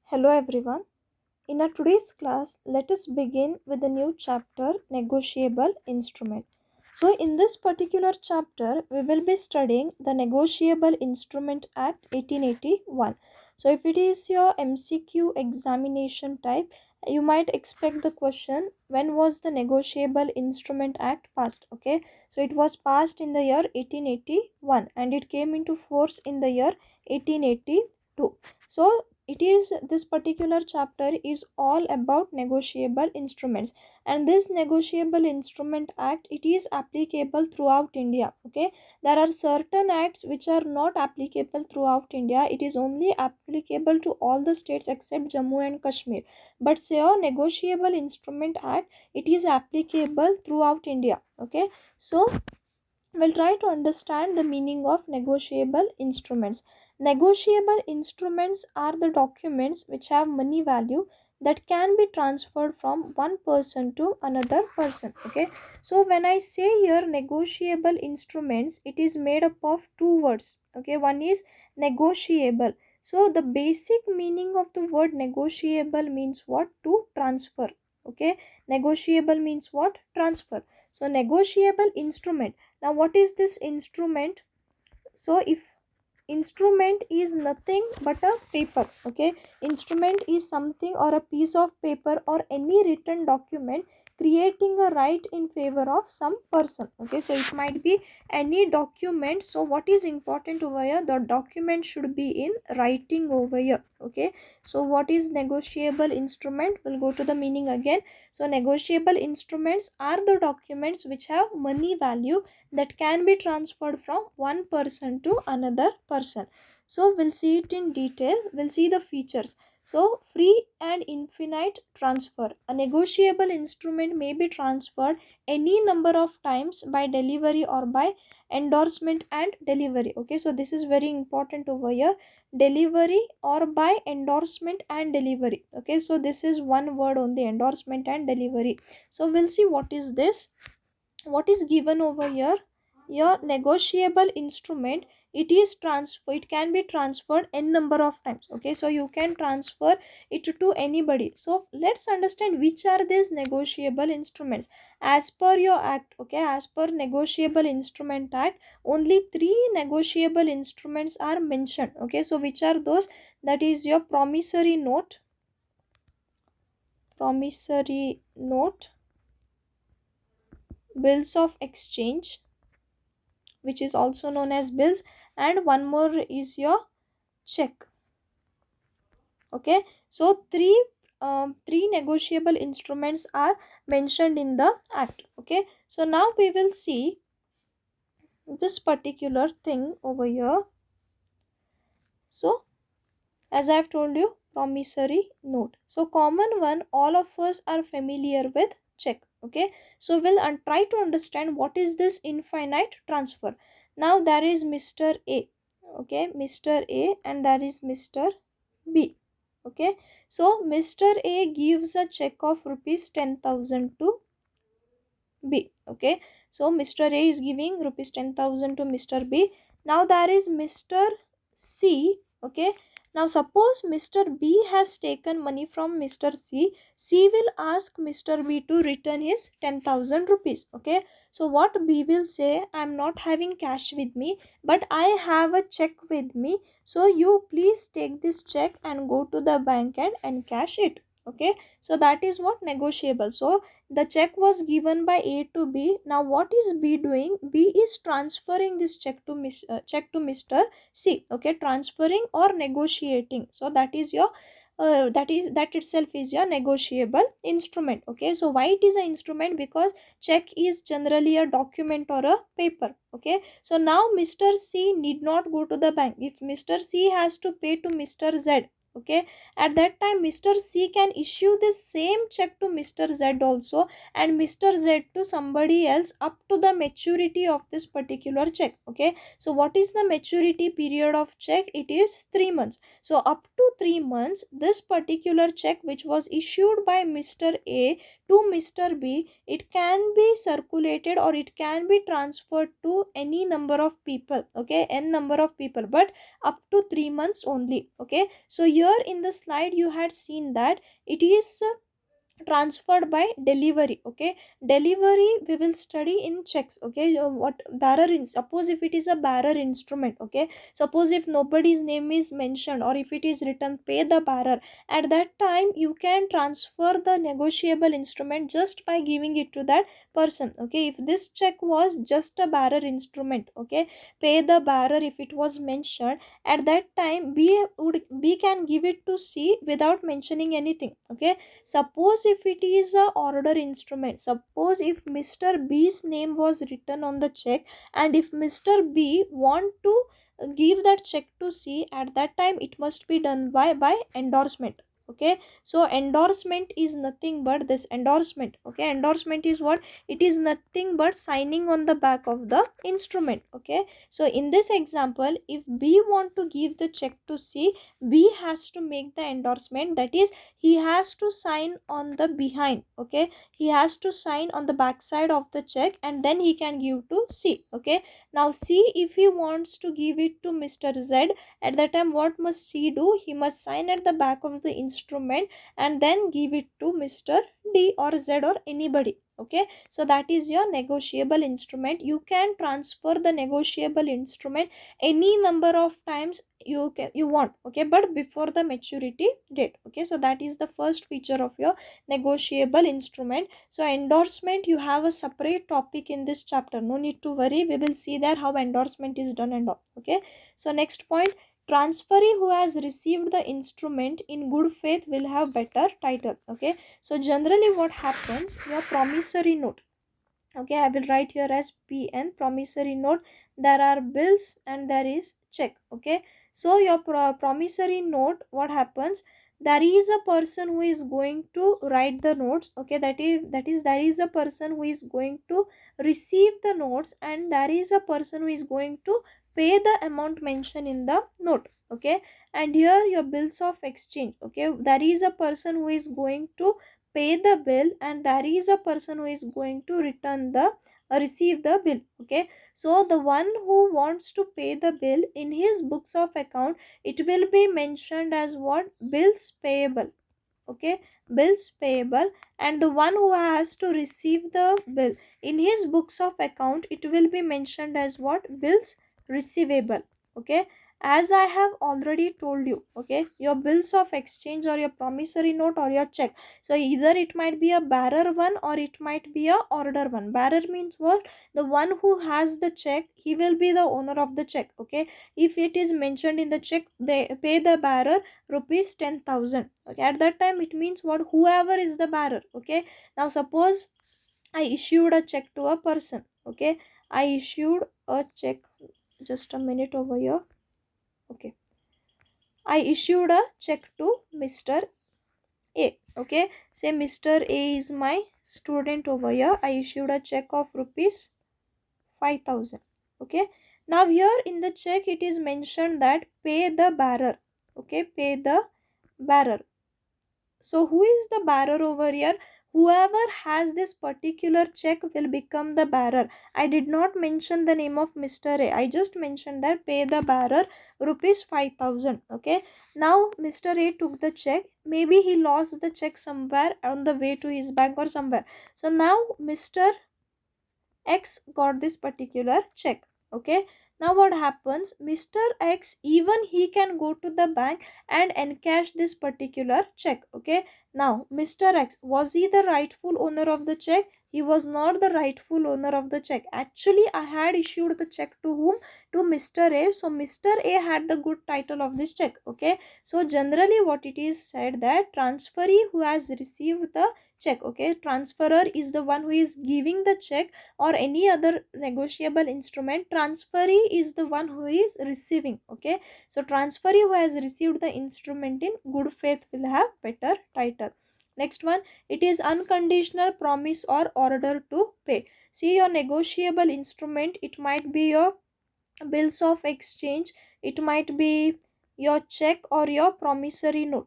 Hello everyone. In our today's class, let us begin with the new chapter Negotiable Instrument. So in this particular chapter, we will be studying the Negotiable Instrument Act 1881. So if it is your MCQ examination type, you might expect the question, when was the Negotiable Instrument Act passed? Okay, so it was passed in the year 1881 and it came into force in the year 1882. So it is, this particular chapter is all about negotiable instruments, and this negotiable instrument act, it is applicable throughout India. Okay, there are certain acts which are not applicable throughout India. It is only applicable to all the states except Jammu and Kashmir. But say a negotiable instrument act, it is applicable throughout India. Okay, so we'll try to understand the meaning of negotiable instruments. Negotiable instruments are the documents which have money value that can be transferred from one person to another person. Okay, so when I say here negotiable instruments, it is made up of two words. Okay, one is negotiable. So the basic meaning of the word negotiable means what? To transfer. Okay, negotiable means what? Transfer. So negotiable instrument. Now what is this instrument? So if instrument is nothing but a paper. Okay, instrument is something or a piece of paper or any written document creating a right in favor of some person. Okay, so it might be any document. So what is important over here? The document should be in writing over here. Okay, so what is negotiable instrument? We'll go to the meaning again. So negotiable instruments are the documents which have money value that can be transferred from one person to another person. So we'll see it in detail. We'll see the features. So free and infinite transfer. A negotiable instrument may be transferred any number of times by delivery or by endorsement and delivery. Okay, so this is very important over here. Delivery or by endorsement and delivery. Okay, so this is one word only, endorsement and delivery. So we'll see what is this. What is given over here? Your negotiable instrument, it is transfer, it can be transferred n number of times. Okay, so you can transfer it to anybody. So let's understand which are these negotiable instruments as per your act. Okay, as per negotiable instrument act, only three negotiable instruments are mentioned. Okay, so which are those? That is your promissory note, bills of exchange, which is also known as bills, and one more is your check. Okay, so three negotiable instruments are mentioned in the act. Okay, so now we will see this particular thing over here. So as I have told you, promissory note, so common one, all of us are familiar with check. Okay, so we'll try to understand what is this infinite transfer. Now there is Mr. A. Okay, Mr. A, and there is Mr. B. Okay, so Mr. A gives a check of rupees 10,000 to B. Okay, so Mr. A is giving rupees 10,000 to Mr. B. Now there is Mr. C. Okay, now suppose Mr. B has taken money from Mr. C. C will ask Mr. B to return his 10,000 rupees. Okay, so what B will say, I am not having cash with me, but I have a check with me. So you please take this check and go to the bank and encash it. Okay, so that is what negotiable. So the check was given by A to B. Now what is B doing? B is transferring this check to Mr. C. Okay, transferring or negotiating. So that is your that itself is your negotiable instrument. Okay, so why it is an instrument? Because check is generally a document or a paper. Okay, so now Mr. C need not go to the bank. If Mr. C has to pay to Mr. Z, okay, at that time Mr. C can issue the same check to Mr. Z also, and Mr. Z to somebody else up to the maturity of this particular check. Okay, so what is the maturity period of check? It is 3 months. So up to 3 months, this particular check which was issued by Mr. A to Mr. B, it can be circulated or it can be transferred to any number of people. Okay, n number of people, but up to 3 months only. Okay, so here here in the slide you had seen that it is transferred by delivery. Okay, delivery we will study in checks. Okay, what bearer in, suppose if it is a bearer instrument. Okay, suppose if nobody's name is mentioned or if it is written pay the bearer, at that time you can transfer the negotiable instrument just by giving it to that person. Okay, if this check was just a bearer instrument, okay, pay the bearer if it was mentioned, at that time b can give it to C without mentioning anything. Okay, suppose if it is a order instrument, suppose if Mr. B's name was written on the check, and if Mr. B want to give that check to C, at that time it must be done by endorsement. Okay, so endorsement is nothing but this endorsement. Okay, endorsement is what? It is nothing but signing on the back of the instrument. Okay, so in this example, if B want to give the check to C, B has to make the endorsement, that is he has to sign on the behind. Okay, he has to sign on the back side of the check, and then he can give to C. Okay, now C, if he wants to give it to Mr. Z, at that time what must C do? He must sign at the back of the instrument and then give it to Mr. D or Z or anybody. Okay, so that is your negotiable instrument. You can transfer the negotiable instrument any number of times you want. Okay, but before the maturity date. Okay, so that is the first feature of your negotiable instrument. So endorsement, you have a separate topic in this chapter, no need to worry, we will see there how endorsement is done and all. Okay, so next point, transferee who has received the instrument in good faith will have better title. Okay, so generally what happens, your promissory note. Okay, I will write here as PN, promissory note. There are bills and there is check. Okay, so your promissory note, what happens, there is a person who is going to write the notes. Okay, that is there is a person who is going to receive the notes, and there is a person who is going to pay the amount mentioned in the note. Okay, and here your bills of exchange. Okay, there is a person who is going to pay the bill, and there is a person who is going to return the receive the bill. Okay, so the one who wants to pay the bill, in his books of account it will be mentioned as what? Bills payable. Okay, bills payable. And the one who has to receive the bill, in his books of account it will be mentioned as what? Bills receivable. Okay, as I have already told you. Okay, your bills of exchange or your promissory note or your check, so either it might be a bearer one or it might be a order one. Bearer means what? The one who has the check, he will be the owner of the check. Okay, if it is mentioned in the check, they pay the bearer rupees 10,000. Okay, at that time it means what? Whoever is the bearer. Okay, now suppose I issued a check to a person. Okay, I issued a check, just a minute over here. Okay, I issued a check to Mr. A. Okay, say Mr. A is my student over here. I issued a check of rupees 5,000. Okay, now here in the check it is mentioned that pay the bearer. Okay, pay the bearer. So who is the bearer over here? Whoever has this particular check will become the bearer. I did not mention the name of Mr. A. I just mentioned that pay the bearer rupees 5,000. Okay. Now Mr. A took the check. Maybe he lost the check somewhere on the way to his bank or somewhere. So now Mr. X got this particular check. Okay, now what happens, Mr. X, even he can go to the bank and encash this particular check. Okay, now Mr. X, was he the rightful owner of the check? He was not the rightful owner of the check. Actually I had issued the check to whom? To Mr. A. So Mr. A had the good title of this check. Okay, so generally what it is said, that transferee who has received the check. Okay, transferor is the one who is giving the check or any other negotiable instrument. Transferee is the one who is receiving. Okay, so transferee who has received the instrument in good faith will have better title. Next one, it is unconditional promise or order to pay. See, your negotiable instrument, it might be your bills of exchange, it might be your check or your promissory note.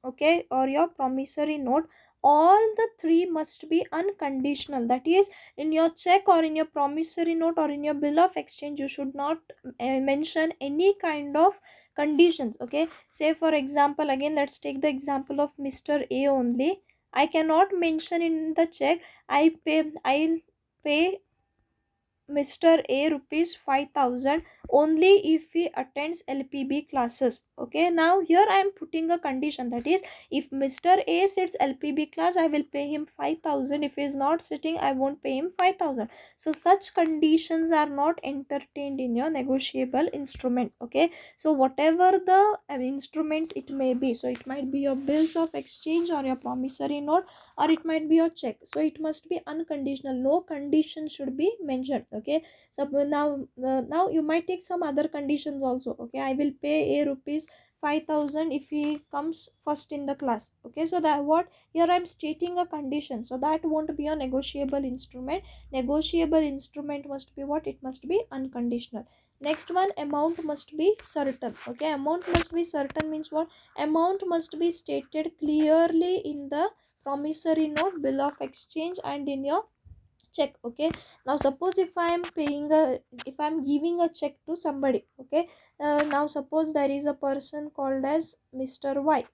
Okay, or your promissory note, all the three must be unconditional. That is, in your check or in your promissory note or in your bill of exchange, you should not mention any kind of conditions. Okay, say for example, again let's take the example of Mr. A only. I cannot mention in the check I'll pay Mr. A rupees 5,000 only if he attends LPB classes. Okay, now here I am putting a condition, that is, if Mr. A sits LPB class, I will pay him 5,000. If he is not sitting, I won't pay him 5,000. So such conditions are not entertained in your negotiable instruments. Okay, so whatever the instruments it may be, so it might be your bills of exchange or your promissory note, or it might be your check, so it must be unconditional, no condition should be mentioned. Okay, so now you might take some other conditions also. Okay, I will pay a rupees 5,000 if he comes first in the class. Okay, so that what here I'm stating a condition, so that won't be a negotiable instrument. Negotiable instrument must be what? It must be unconditional. Next one, amount must be certain. Okay, amount must be certain means what? Amount must be stated clearly in the promissory note, bill of exchange, and in your check. Okay, now suppose if I am paying a, if I am giving a check to somebody. Okay, now suppose there is a person called as Mr. Y.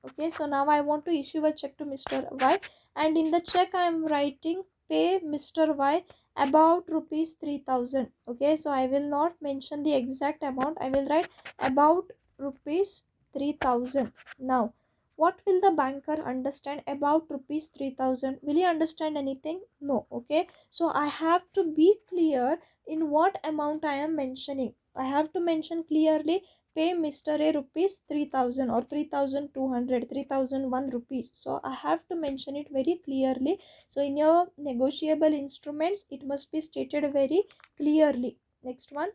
Okay, so now I want to issue a check to Mr. Y, and in the check I am writing pay Mr. Y about rupees 3,000. Okay, so I will not mention the exact amount, I will write about rupees 3,000. Now what will the banker understand about rupees 3,000? Will he understand anything? No. Okay, so I have to be clear in what amount I am mentioning. I have to mention clearly pay Mr. A rupees 3,000 or 3,200, 3,001 rupees. So I have to mention it very clearly. So in your negotiable instruments, it must be stated very clearly. Next one,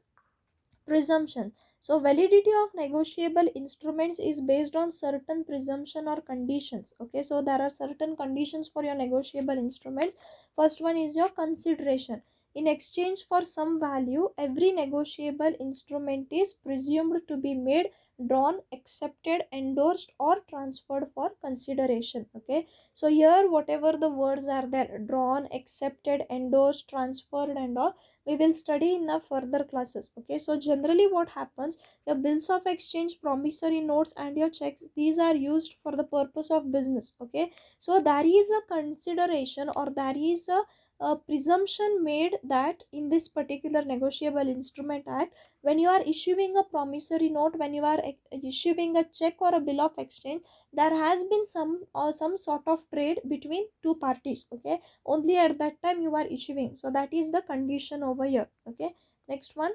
presumption. So validity of negotiable instruments is based on certain presumption or conditions. Okay, so there are certain conditions for your negotiable instruments. First one is your consideration. In exchange for some value, every negotiable instrument is presumed to be made, drawn, accepted, endorsed, or transferred for consideration. Okay, so here whatever the words are there, drawn, accepted, endorsed, transferred, and all, we will study in the further classes. Okay, so generally what happens, your bills of exchange, promissory notes, and your checks, these are used for the purpose of business. Okay, so there is a consideration, or there is a presumption made that in this particular negotiable instrument act, when you are issuing a promissory note, when you are issuing a check or a bill of exchange, there has been some sort of trade between two parties. Okay, only at that time you are issuing, so that is the condition over here. Okay, next one,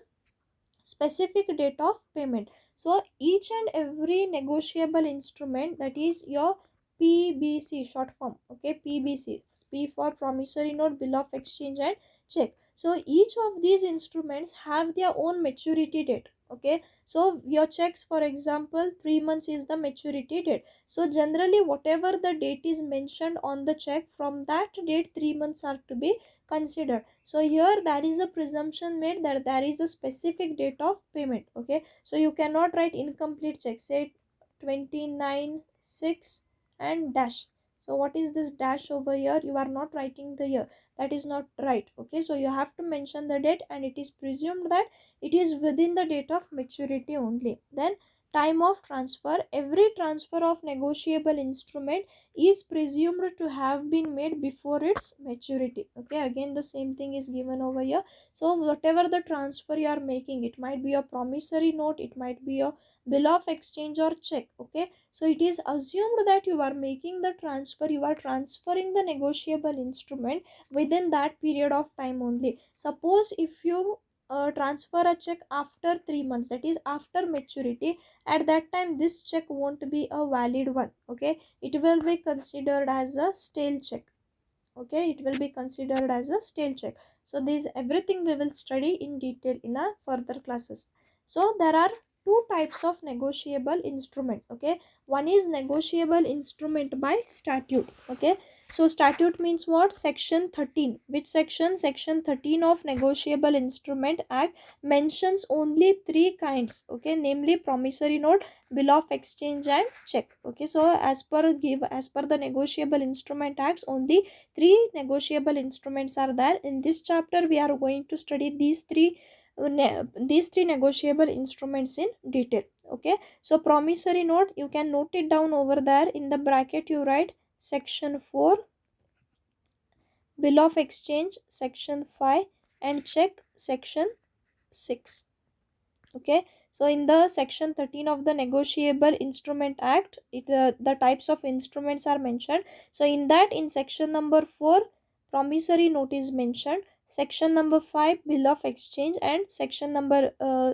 specific date of payment. So each and every negotiable instrument, that is your PBC short form. Okay, PBC, P for promissory note, bill of exchange, and check. So each of these instruments have their own maturity date. Okay, so your checks, for example, 3 months is the maturity date. So generally whatever the date is mentioned on the check, from that date 3 months are to be considered. So here there is a presumption made that there is a specific date of payment. Okay, so you cannot write incomplete check, say 29/6 and dash. So what is this dash over here? You are not writing the year, that is not right. Okay, so you have to mention the date, and it is presumed that it is within the date of maturity only. Then time of transfer, every transfer of negotiable instrument is presumed to have been made before its maturity. Okay, again the same thing is given over here. So whatever the transfer you are making, it might be a promissory note, it might be a bill of exchange or check. Okay, so it is assumed that you are making the transfer, you are transferring the negotiable instrument within that period of time only. Suppose if you transfer a check after 3 months, that is after maturity, at that time this check won't be a valid one. Okay, it will be considered as a stale check. Okay, it will be considered as a stale check. So this everything we will study in detail in our further classes. So there are two types of negotiable instrument. Okay, one is negotiable instrument by statute. Okay, so statute means what? Section 13. Which section? Section 13 of Negotiable Instrument Act mentions only three kinds. Okay, namely promissory note, bill of exchange, and check. Okay, so as per the Negotiable Instrument Acts, only three negotiable instruments are there. In this chapter we are going to study these three these three negotiable instruments in detail. Okay, so promissory note, you can note it down over there in the bracket. You write section 4, bill of exchange section 5, and check section 6. Okay, so in the section 13 of the Negotiable Instrument Act, the types of instruments are mentioned. So in that, in section number 4, promissory note is mentioned, section number 5, bill of exchange, and section number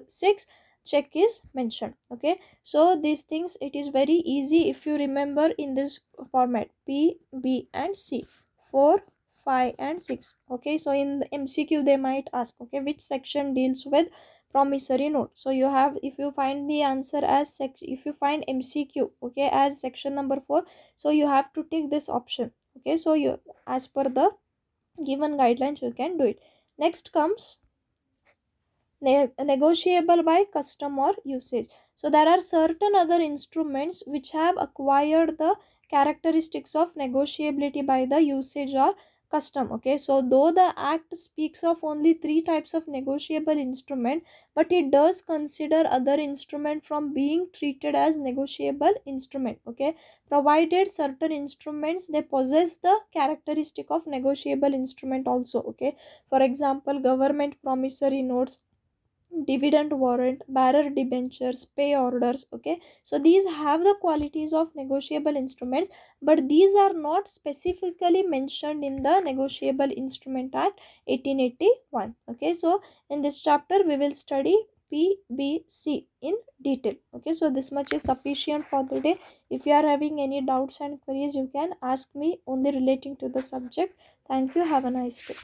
6, check is mentioned. Okay, so these things, it is very easy if you remember in this format: P, B, and C, 4, 5, and 6. Okay, so in the MCQ they might ask, okay, which section deals with promissory note. So you have, if you find the answer as if you find MCQ, okay, as section number 4, so you have to take this option. Okay, so you, as per the given guidelines, you can do it. Next comes negotiable by custom or usage. So there are certain other instruments which have acquired the characteristics of negotiability by the usage or custom. Okay, so though the act speaks of only three types of negotiable instrument, but it does consider other instrument from being treated as negotiable instrument. Okay, provided certain instruments, they possess the characteristic of negotiable instrument also. Okay, for example, government promissory notes, dividend warrant, bearer debentures, pay orders. Okay, so these have the qualities of negotiable instruments, but these are not specifically mentioned in the Negotiable Instrument Act 1881. Okay, so in this chapter we will study PBC in detail. Okay, so this much is sufficient for the day. If you are having any doubts and queries, you can ask me only relating to the subject. Thank you. Have a nice day.